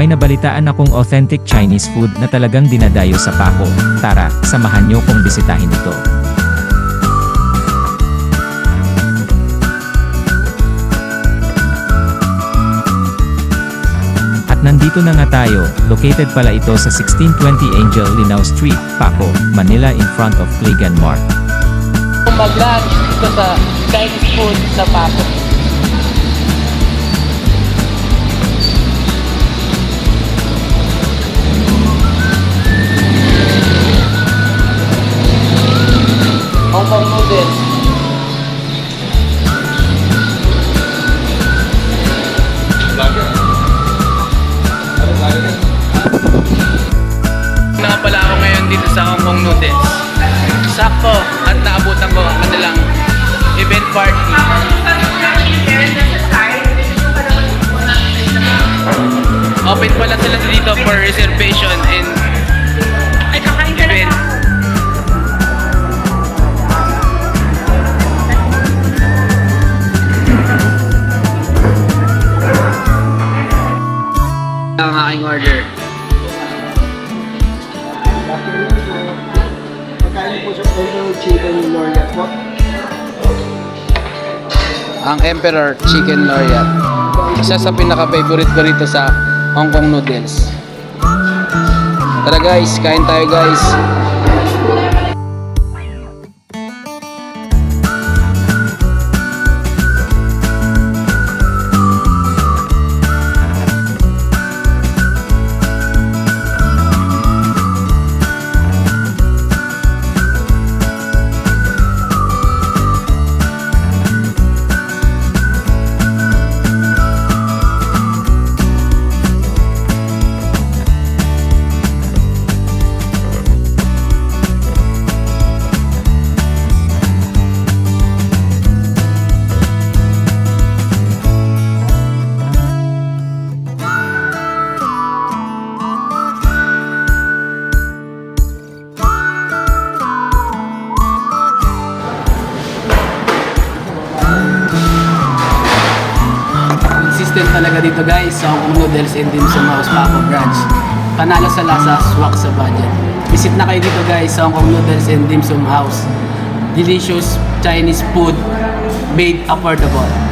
may nabalitaan akong authentic Chinese food na talagang dinadayo sa Paco. Tara, samahan nyo kong bisitahin ito. At nandito na nga tayo, located pala ito sa 1620 Angel Linao Street, Paco, Manila in front of Clegan Mart. Mag-lunch dito sa Chinese food sa Paco. Hong Kong noodles. Na pala ako ngayon dito sa Hong Kong noodles. Sakto at naabutan ko ang kanilang event party. Open pala sila dito for reservation and event. Ang aking order. Magkano po sa Emperor Chicken Laureate po? Ang Emperor Chicken Laureate. Isa sa pinaka-favorite ko rito sa Hong Kong noodles. Tara guys, kain tayo guys. Consistent talaga dito guys sa Hong Kong Noodles and Dim Sum House Paco branch. Panalo sa lasa, swak sa budget. Visit na kayo dito guys sa Hong Kong Noodles and Dim Sum House. Delicious Chinese food made affordable.